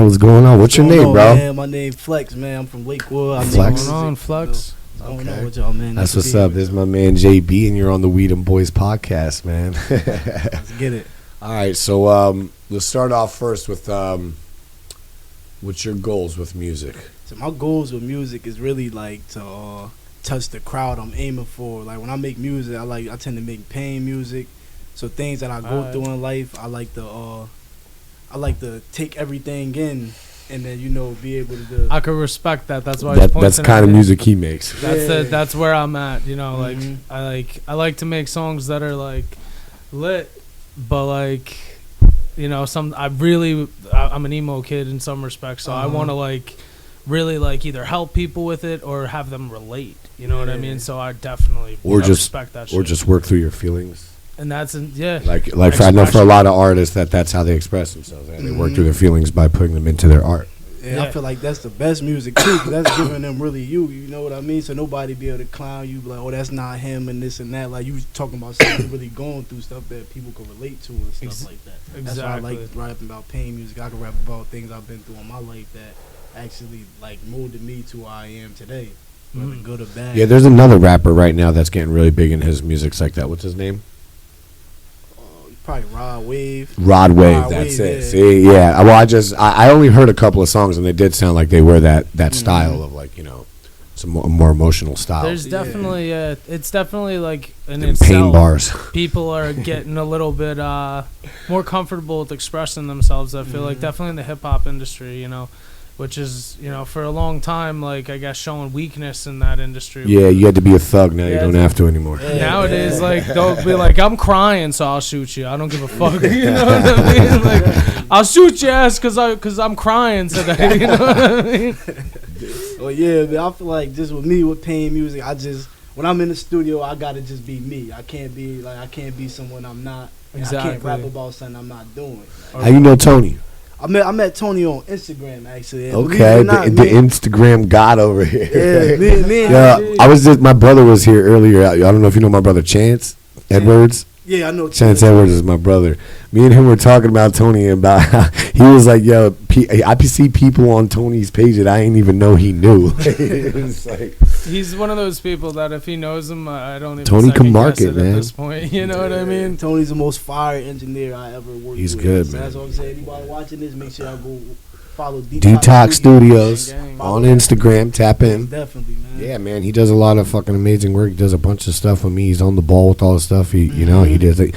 What's going on? What's your name, bro? Man, my name Flex, man. I'm from Lakewood. Flex. What's going on, Flex? What's going on with y'all, man? That's what's up. This is my man JB, and you're on the Dem Boyz podcast, man. Let's get it. All right, so let's start off first with what's your goals with music? So my goals with music is really like to touch the crowd I'm aiming for. Like when I make music, I tend to make pain music. So things that I go through in life, I like to take everything in and then be able to do. I could respect that. That's why that's the kind of music he makes. That's where I'm at. Like I like to make songs that are like lit, but like I'm an emo kid in some respects, so I want to like really like either help people with it or have them relate. You know what I mean? So I definitely respect that shit. Or just work through your feelings. And that's like I know for a lot of artists that's how they express themselves. They work through their feelings by putting them into their art. Yeah, I feel like that's the best music too, 'cause that's giving them really you know what I mean? So nobody be able to clown you like, oh, that's not him and this and that. Like you was talking about something really going through stuff that people can relate to and stuff like that. Exactly. That's why I like rapping about pain music. I can rap about things I've been through in my life that actually like molded me to who I am today, whether good or bad. Yeah, there's another rapper right now that's getting really big in his music's like that. What's his name? Probably Rod Wave. Rod Wave, that's it. Yeah. See, yeah. Well, I only heard a couple of songs, and they did sound like they were that style of like some more emotional style. There's definitely it's definitely like in Them itself, pain bars. People are getting a little bit more comfortable with expressing themselves. I feel like definitely in the hip hop industry, which is for a long time, like I guess showing weakness in that industry. Yeah, you had to be a thug. Now you don't have to anymore. Yeah, nowadays, like don't be like I'm crying, so I'll shoot you. I don't give a fuck. You know what I mean? Like I'll shoot your ass because I'm crying today. You know what I mean? Well, yeah, but I feel like just with me with pain music, when I'm in the studio, I gotta just be me. I can't be someone I'm not. Exactly. I can't rap about something I'm not doing. How you know Tony? I met Tony on Instagram actually. Okay, the Instagram god over here. Yeah, I was my brother was here earlier. I don't know if you know my brother Chance Edwards. Yeah, I know Chance Edwards is my brother. Me and him were talking about Tony about how he was like, yo, I see people on Tony's page that I ain't even know he knew. It's like, he's one of those people that if he knows him, I don't even Tony can market, man. At this point, you know what I mean? Tony's the most fire engineer I ever worked with. He's good, so man. that's what I'm saying. Anybody watching this, make sure y'all go follow Detox Studios on Instagram. Tap in. Definitely, man. Yeah, man. He does a lot of fucking amazing work. He does a bunch of stuff with me. He's on the ball with all the stuff. He does it.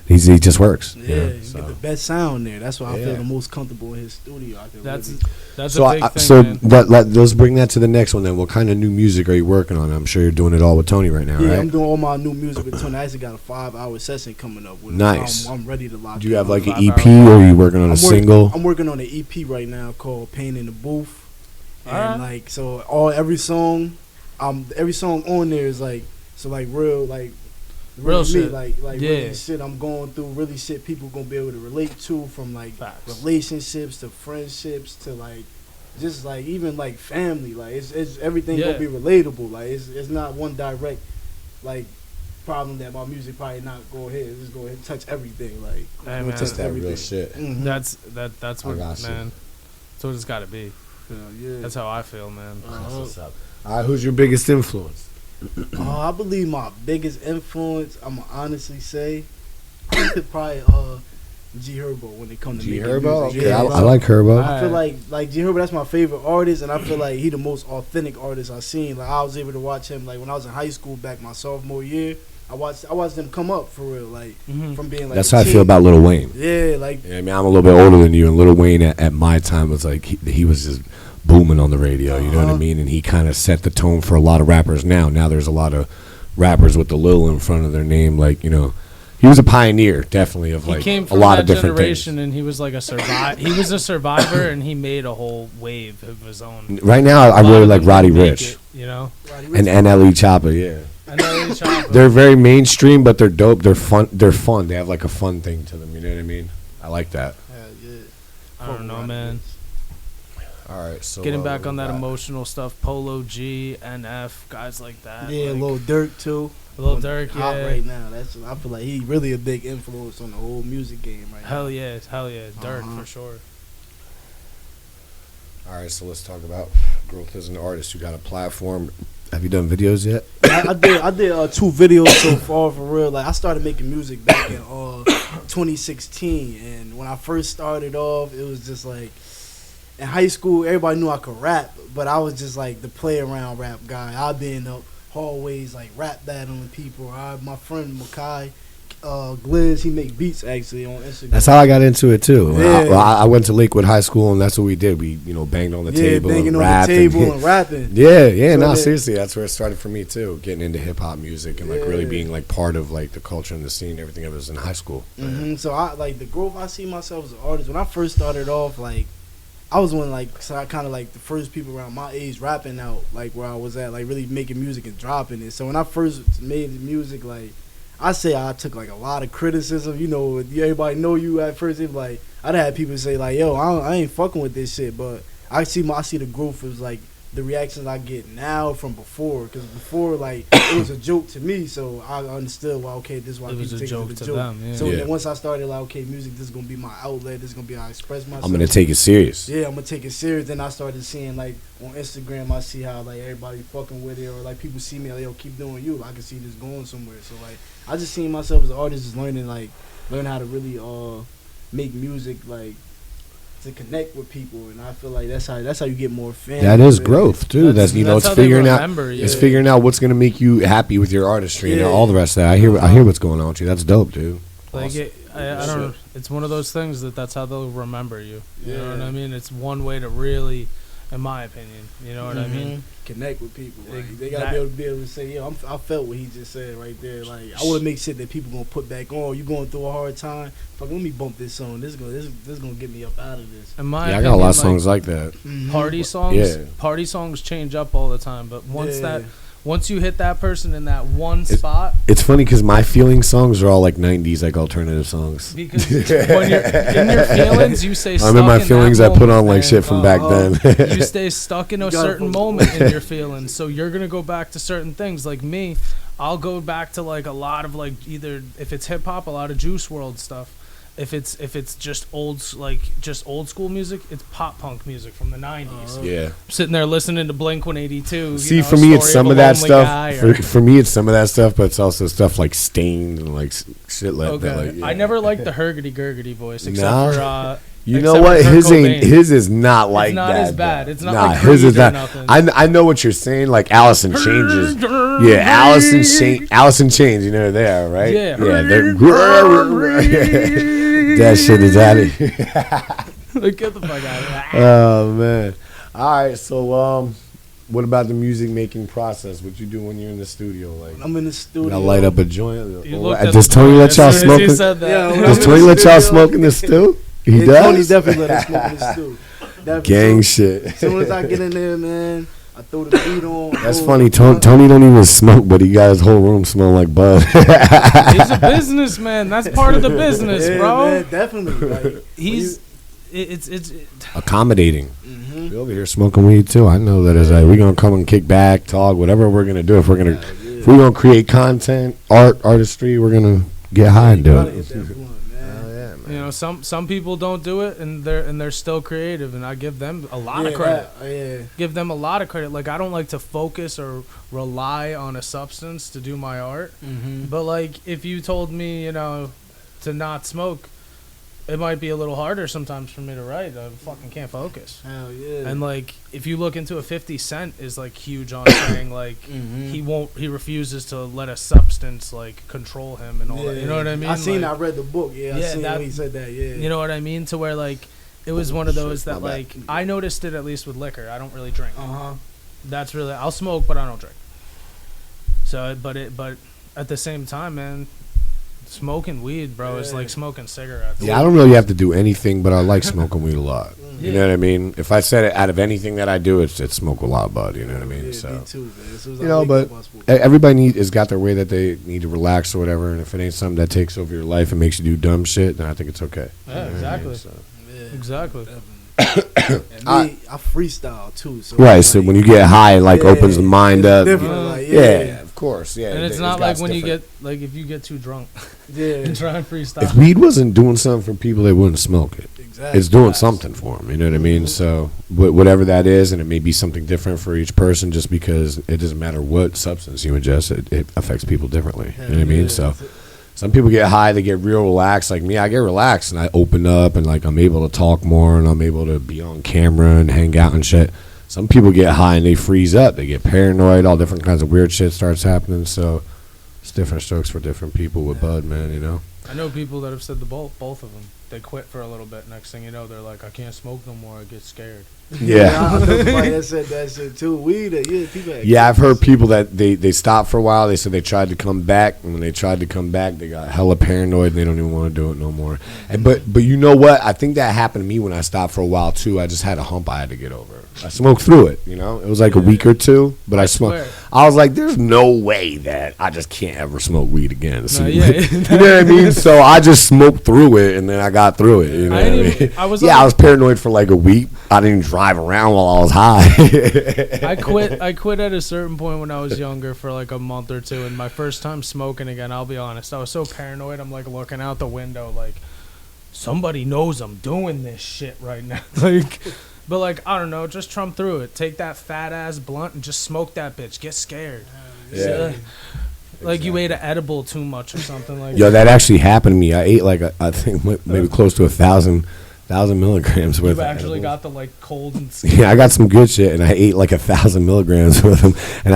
He just works. Yeah, you get the best sound there. That's why I feel the most comfortable in his studio. That's a big thing, so man. Let's bring that to the next one then. What kind of new music are you working on? I'm sure you're doing it all with Tony right now, right? Yeah, I'm doing all my new music with Tony. I actually got a 5-hour session coming up with him. Nice. I'm ready to lock. Do you have like an EP or are you working on a single? I'm working on an EP right now called Pain in the Booth. And like every song on there is like real shit, like really shit I'm going through, really shit people gonna be able to relate to, from like relationships to friendships to like just like even like family, like it's everything gonna be relatable. Like it's not one direct like problem that my music probably not go ahead. It's just go ahead and touch everything. Like man, touch everything. Real shit. Mm-hmm. That's what man. That's what it's got to be. Yeah. That's how I feel, man. That's what's up. All right, who's your biggest influence? I believe my biggest influence, I'm gonna honestly say, probably G Herbo when it comes to G making Herbo. music. Okay, Yeah, I like Herbo. I feel like G Herbo, that's my favorite artist, and I feel like he the most authentic artist I've seen. Like I was able to watch him like when I was in high school back my sophomore year. I watched them come up for real, like from being like. That's how I feel about Lil Wayne. Yeah, like. Yeah, I mean, I'm a little bit older than you, and Lil Wayne at my time was like he was just booming on the radio. You know what I mean? And he kind of set the tone for a lot of rappers. Now there's a lot of rappers with the Lil in front of their name. Like he was a pioneer, definitely of like a lot of different generation, things. And he was like a survivor. He was a survivor, and he made a whole wave of his own. Right now, I really like Roddy Ricch, and NLE Chopper. Yeah. They're very mainstream, but they're dope. They're fun. They have like a fun thing to them. You know what I mean? I like that. I don't know, man. All right, so getting back on that emotional stuff, Polo G, NF, guys like that. Yeah, like, Lil Durk too. Lil Durk, hot right now. I feel like he really a big influence on the whole music game right now. Hell yeah, Durk for sure. All right, so let's talk about growth as an artist. You got a platform. Have you done videos yet? I did 2 videos so far for real. Like I started making music back in 2016, and when I first started off, it was just like in high school, everybody knew I could rap, but I was just like the play around rap guy. I'd be in the hallways like rap battling people. My friend Makai Gliz, he make beats actually on Instagram. That's how I got into it too. Yeah. I went to Lakewood High School, and that's what we did. We banged on the table, banging and on rapped the table and rapping. Yeah, So no, that- seriously, that's where it started for me too. Getting into hip hop music and like really being like part of like the culture and the scene, everything of it was in high school. So I like the growth. I see myself as an artist. When I first started off, like I was one so I kind of like the first people around my age rapping out, like where I was at, like really making music and dropping it. So when I first made the music, like I say I took like a lot of criticism. You know, everybody know you at first. It like I'd had people say like, "Yo, I ain't fucking with this shit," but I see the growth is like the reactions I get now from before. Because before, like it was a joke to me, so I understood. Well, okay, this is why It was people a take joke it as a to joke. them. Yeah. So Yeah. then once I started like, okay, music, this is gonna be my outlet. This is gonna be how I express myself. I'm gonna take it serious. Yeah, I'm gonna take it serious. Then I started seeing like on Instagram, I see how like everybody fucking with it, or like people see me like, yo, keep doing you. I can see this going somewhere. So like, I just seen myself as an artist, just learn how to really make music like to connect with people, and I feel like that's how you get more fans. That is man. growth too. That's it's how they figuring out. remember you. It's figuring out what's gonna make you happy with your artistry and Yeah. all the rest of that. I hear what's going on with you. That's dope, dude. Like Awesome. I don't know. It's one of those things that's how they'll remember you. You know what Yeah. I mean? It's one way to really, in my opinion, you know what I mean? Connect with people. Like, Like, they gotta be able to say, "Yo, I felt what he just said right there." Like, I want to make shit that people gonna put back on. You going through a hard time? Fuck, let me bump this song. This gonna get me up out of this. In my Yeah, I opinion, got a lot of like, songs like that. party songs. Yeah. Party songs change up all the time, but Yeah. once you hit that person in that one spot, It's funny because my feeling songs are all like '90s, like alternative songs. because when you're in your feelings, you stay stuck I'm in my feelings. that I put on moment, like man. shit from back then. You stay stuck in a You gotta certain focus. moment in your feelings, so you're gonna go back to certain things. Like me, I'll go back to like a lot of like either if it's hip hop, a lot of Juice World stuff. If it's just old school music, it's pop punk music from the '90s. Yeah. I'm sitting there listening to Blink 182. See, you know, for me, it's Story some a of that Lonely stuff. Guy, or- For me, it's some of that stuff, but it's also stuff like Stained and like shit like okay. that. Like, yeah. I never liked the Hergity Gurgity voice except No. for You except know for what? Kurt His ain't. Cobain. His is not like It's not that. as bad. though. It's not nah, like his is Creed or not. nothing. I know what you're saying. Like Allison changes. Yeah, Allison change. You know they are right. Yeah. That shit is out of here. Like, get the fuck out of here. Oh man. All right. So what about the music making process? What you do when you're in the studio? Like, I'm in the studio. I light up a joint. You Or- looked at does the Tony joint let as y'all soon as smoke? you it? said that. Yeah, Does Tony let y'all smoke in the stew? He Yeah, does. Tony definitely let us smoke in the stew. Definitely. Gang shit. As soon as I get in there, man, I throw the beat on. That's roll funny. the blunt. Tony don't even smoke, but he got his whole room smelling like bud. He's a businessman. That's part of the business, Yeah, bro. man, definitely. Like, He's it's Accommodating. Mhm. We over here smoking weed too. I know that is like we gonna come and kick back, talk, whatever we're gonna do. If we're gonna create content, artistry, we're gonna get high and do gotta it. hit that blunt, man. you know some people don't do it and they're still creative, and I give them a lot of credit. Yeah. Give them a lot of credit. Like, I don't like to focus or rely on a substance to do my art. Mm-hmm. But like, if you told me, to not smoke, it might be a little harder sometimes for me to write. I fucking can't focus. Hell yeah. And like, if you look into a 50 Cent is like huge on saying like Mhm. he refuses to let a substance like control him and all that. You know what I mean? I seen. Like, I read the book. Yeah, I Yeah, seen that- when he said that. Yeah. you know what I mean? To where like, it was one of those shit, that my bad. like, I noticed it at least with liquor. I don't really drink. Uh huh. That's really, I'll smoke, but I don't drink. So, but at the same time, man, smoking weed, bro, is Yeah. like smoking cigarettes. Yeah, I don't really have to do anything, but I like smoking weed a lot. You Yeah. know what I mean? If I said it out of anything that I do, it's smoke a lot, bud. You know what I mean? Yeah, So me too, man. As soon as You I know, wake but up, I smoke. everybody has got their way that they need to relax or whatever. And if it ain't something that takes over your life and makes you do dumb shit, then I think it's okay. Yeah, You know what I mean? exactly. So- Yeah, Exactly. definitely. And me, I freestyle too. So Right. it's So like- when you get high, it like Yeah, opens the mind it's up. different, like, Yeah, yeah. of course, yeah. And it's not like when you get like if you get too drunk, and try and freestyle. If weed wasn't doing something for people, they wouldn't smoke it. Exactly. It's doing something for them. You know what I mean? So whatever that is, and it may be something different for each person, just because it doesn't matter what substance you ingest, it affects people differently. You know what I mean? So some people get high, they get real relaxed. Like me, I get relaxed and I open up and like I'm able to talk more and I'm able to be on camera and hang out and shit. Some people get high and they freeze up. They get paranoid. All different kinds of weird shit starts happening. So it's different strokes for different people with bud, man. You know. I know people that have said both of them. They quit for a little bit. Next thing you know, they're like, I can't smoke no more. I get scared. Yeah. I know somebody that said that shit too. People. Yeah, I've heard people that they stopped for a while. They said they tried to come back, and when they tried to come back, they got hella paranoid. And they don't even want to do it no more. And, but you know what? I think that happened to me when I stopped for a while too. I just had a hump I had to get over. I smoked through it. You know, it was like a week or two, but I smoked. I was like, there's no way that I just can't ever smoke weed again. So, you know what I mean? So I just smoked through it, and then I got through it. You know what I mean? I was paranoid for like a week. I didn't even drive around while I was high. I quit at a certain point when I was younger for like a month or two, and my first time smoking again, I'll be honest, I was so paranoid. I'm like looking out the window like somebody knows I'm doing this shit right now. But like, I don't know, just trump through it. Take that fat ass blunt and just smoke that bitch. Get scared. Yeah. Like you ate an edible too much or something like Yo, that actually happened to me. I ate like I think maybe close to 1,000 milligrams worth. You actually got the like cold and yeah, I got some good shit, and I ate like 1,000 milligrams with them. And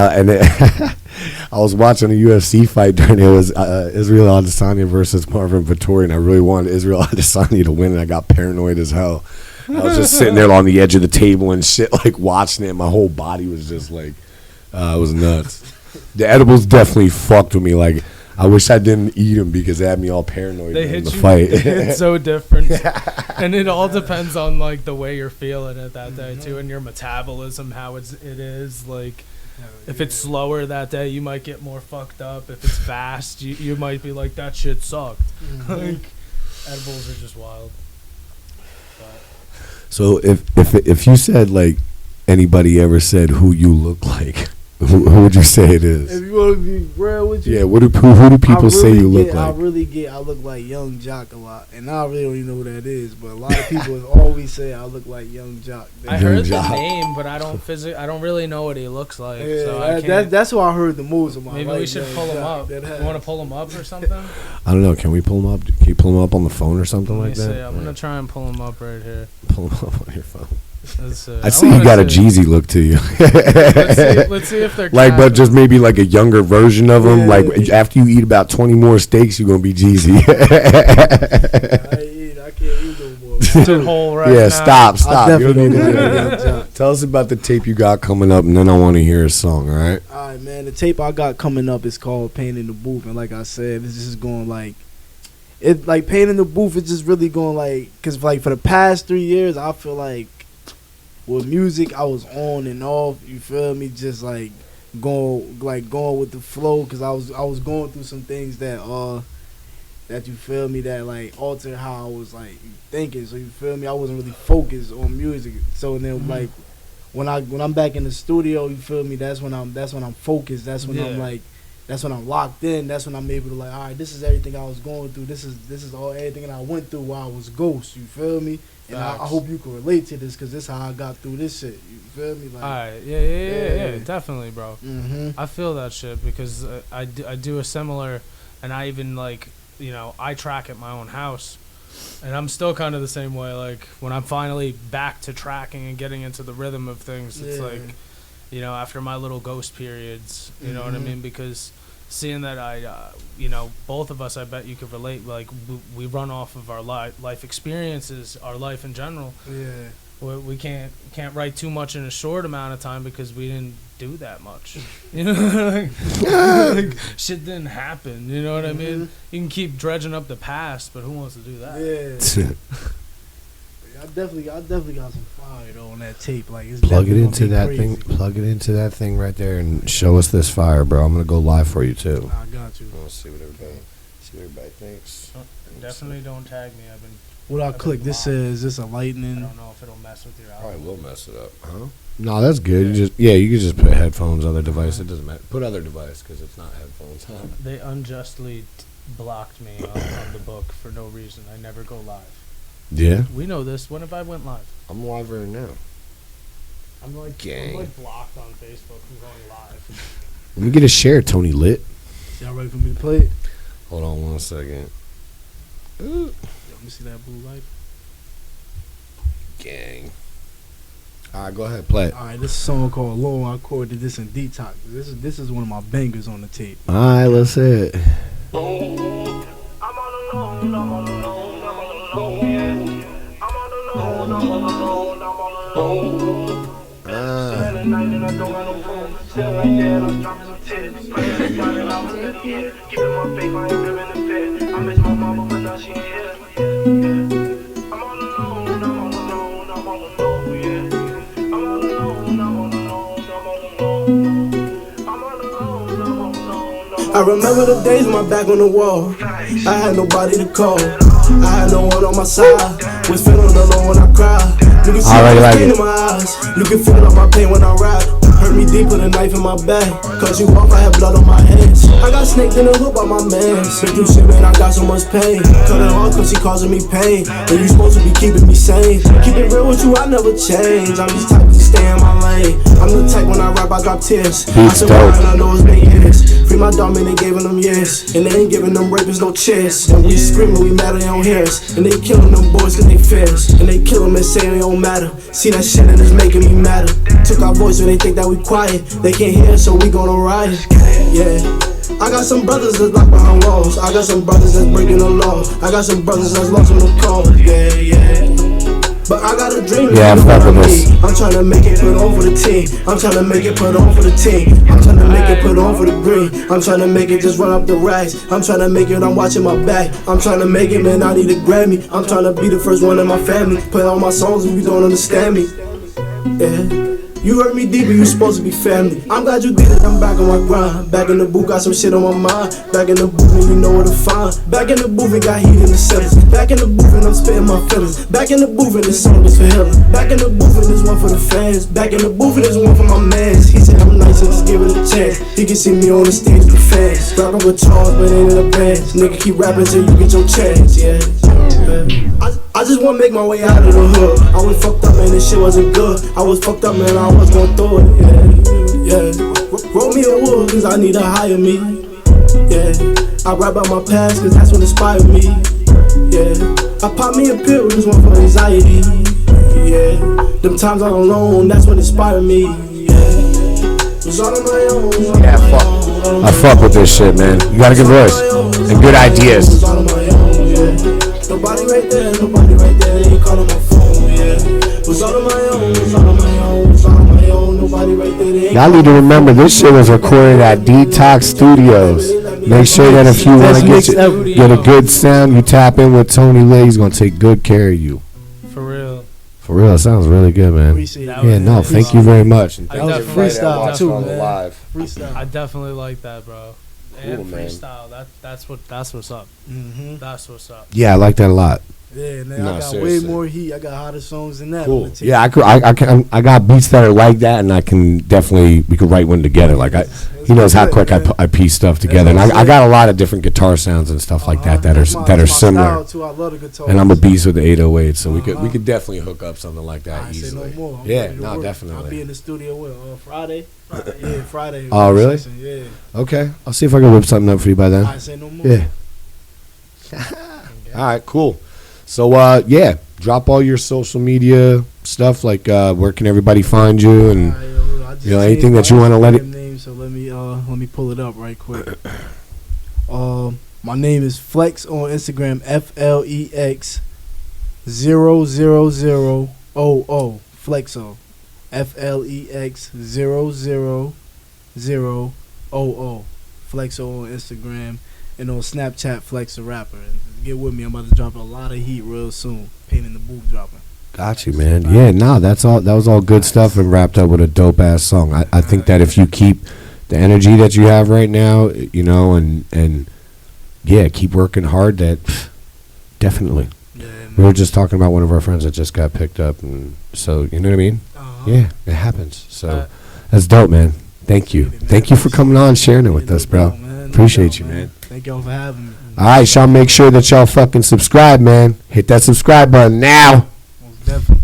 I was watching a UFC fight during it was Israel Adesanya versus Marvin Vettori, and I really wanted Israel Adesanya to win, and I got paranoid as hell. I was just sitting there on the edge of the table and shit, like watching it. My whole body was just like, it was nuts. The edibles definitely fucked with me. Like, I wish I didn't eat them because they had me all paranoid during the fight. It's so different. And it all depends on, like, the way you're feeling it that day, too, and your metabolism, how it is. Like, if it's slower that day, you might get more fucked up. If it's fast, you might be like, that shit sucked. Like, edibles are just wild. So if you said, like, anybody ever said who you look like, who would you say it is? If you want to be real with you, yeah. Who do people say you look like? I look like Young Jock a lot, and I really don't even know who that is. But a lot of people always say I look like Young Jock. I heard the name, but I don't really know what he looks like. Yeah, so that's who I heard the most of. Maybe we should pull him up. You want to pull him up or something? I don't know. Can we pull him up? Can you pull him up on the phone or something like that? I'm gonna try and pull him up right here. Pull him up on your phone. I see you got a Jeezy look to you. let's see if they're like, but just maybe like a younger version of him. Like after you eat about 20 more steaks, you're gonna be Jeezy. I can't eat no more. Hole right yeah, now. stop. You don't need to do that. Tell us about the tape you got coming up, and then I want to hear a song. All right, man. The tape I got coming up is called "Pain in the Booth," and like I said, this is going like. It like Pain in the Booth is just really going like, cause like for the past 3 years, I feel like with music I was on and off. You feel me? Just like going with the flow, cause I was going through some things that you feel me that like altered how I was like thinking. So you feel me? I wasn't really focused on music. So then like when I'm back in the studio, you feel me? That's when I'm focused. That's when I'm like. That's when I'm locked in. That's when I'm able to like, all right, this is everything I was going through. This is all everything that I went through while I was Ghost. You feel me? And I hope you can relate to this because this is how I got through this shit. You feel me? Like, all right, yeah, definitely, bro. I feel that shit because I do a similar, and I even like, you know, I track at my own house, and I'm still kind of the same way. Like when I'm finally back to tracking and getting into the rhythm of things, it's like. You know, after my little Ghost periods, you know what I mean? Because seeing that you know, both of us, I bet you could relate. Like, we run off of our life experiences, our life in general. Yeah. We can't write too much in a short amount of time because we didn't do that much. You know, like, shit didn't happen. You know what I mean? You can keep dredging up the past, but who wants to do that? Yeah. I definitely got some fire though on that tape. Like, it's plug it into that crazy. thing. Plug it into that thing right there and show us this fire, bro. I'm gonna go live for you too. I got you. Let's see what everybody thinks. Definitely don't tag me. I've been What I click? This says this a I lightning. don't know if it'll mess with your Probably album. will mess it up, huh? No, that's good. You can just put headphones, other device. It doesn't matter. Put other device because it's not headphones. They unjustly blocked me on the book for no reason. I never go live. Yeah, We know this. When have I went live? I'm live right now. I'm like blocked on Facebook from going live. Let me get a share, Tony Lit. Y'all ready for me to play it? Hold on 1 second. Let me see that blue light. Gang. All right, go ahead, play it. All right, this is a song called "Low." I recorded this in Detox. This is one of my bangers on the tape. All right, let's hear it. I remember the days with my back on the wall. I had nobody to call. I had no one on my side. Was feeling alone when I cried. You can see the pain in my eyes. You can feel all my pain when I rap. Hurt me deep with a knife in my back. Cut you off, I had blood on my hands. I got snaked in the hood by my man. Been through shit, man, I got so much pain. Cut her off cause she causing me pain. And you supposed to be keeping me sane. Keep it real with you, I never change. I'm just type to stay in my lane. I'm the type when I rap, I drop tears. I said why, and I know it's been years. Free my dog, man, they giving them years. And they ain't giving them rappers no chance. And we screaming, we mad, they don't hear us. And they killing them boys cause they fierce. And they kill them and say they don't matter. See that shit and it's making me madder. Took our voice when they think that we quiet. They can't hear, so we gonna riot. Yeah. I got some brothers that's locked behind walls. I got some brothers that's breaking the law. I got some brothers that's lost on the call. Yeah, yeah. But I got a dream. Yeah, I'm fucking this. I'm trying to make it put on for the team. I'm trying to make it put on for the team. I'm trying to make it put on for the green. I'm trying to make it just run up the racks. I'm trying to make it, I'm watching my back. I'm trying to make it, man, I need a Grammy. I'm trying to be the first one in my family. Play all my songs if you don't understand me. Yeah. You hurt me deep, but you supposed to be family. I'm glad you did it, I'm back on my grind. Back in the booth, got some shit on my mind. Back in the booth, and you know where to find. Back in the booth, and got heat in the cellars. Back in the booth, and I'm spitting my feelings. Back in the booth, and this song is for healing. Back in the booth, and this one for the fans. Back in the booth, and this one for my mans. He said I'm nice, so just give it a chance. He can see me on the stage with the fans. Rapping with guitars, but ain't in a band. Nigga, keep rapping till you get your chance, yeah. I just wanna make my way out of the hood. I was fucked up, man, this shit wasn't good. I was fucked up, man, I was going through it, yeah. Roll me a wood, cause I need to hire me, yeah. I rap about my past, cause that's what inspired me, yeah. I pop me a pill, just one for anxiety, yeah. Them times I'm alone, that's what inspired me, yeah. It was all on my own. Yeah, I fuck with this shit, man. You got a good voice and good ideas. It was all on my own, yeah. Nobody right there, they ain't calling my phone, yeah. Was all on my own, was all on my own, was all on my own. Nobody right there, they ain't. Y'all need to remember this shit was recorded at Detox Studios. Make sure that if you want to get a good sound, you tap in with Tony Lee. He's gonna take good care of you. For real. For real, it sounds really good, man. Appreciate it. Yeah, no, thank you very much. And I thank you definitely- for that freestyle watch too, on the man. live. Freestyle. I definitely like that, bro. And Cool, man. freestyle. That's what's up. Mm-hmm. That's what's up. Yeah, I like that a lot. Yeah, man, No, I got seriously. way more heat. I got hotter songs than that. on Cool. the tape. Yeah, I got beats that are like that, and we could write one together. Like he knows how quick I piece stuff together, and I got a lot of different guitar sounds and stuff like that That's my are style, similar. too. I love the guitar. And I'm a beast with the 808, so we could definitely hook up something like that I say easily. no more. I'm Yeah, ready to no, work. definitely. I'll be in the studio with Friday. Yeah, Friday. Oh, really? Session, yeah. Okay, I'll see if I can whip something up for you by then. I say no more. Yeah. All right, cool. So yeah, drop all your social media stuff. Like where can everybody find you and All right, yo, I just anything changed that you my wanna let it- Instagram name, so let me pull it up right quick. My name is Flex on Instagram. FLEX 00000 Flexo. FLEX 00000 Flexo on Instagram, and on Snapchat Flex the Rapper. And get with me, I'm about to drop a lot of heat real soon. Pain in the Booth dropping. got you, man. Yeah, nah, that's all. That was all good stuff, and wrapped up with a dope ass song. I think that if you keep the energy that you have right now, you know, and yeah, keep working hard. That definitely. Yeah, We were just talking about one of our friends that just got picked up, and so you know what I mean. Yeah, it happens. So that's dope, man. Thank you. Thank you for coming on, sharing it with us, bro. Appreciate you, man. Thank y'all for having me. All right, y'all make sure that y'all fucking subscribe, man. Hit that subscribe button now. Most definitely.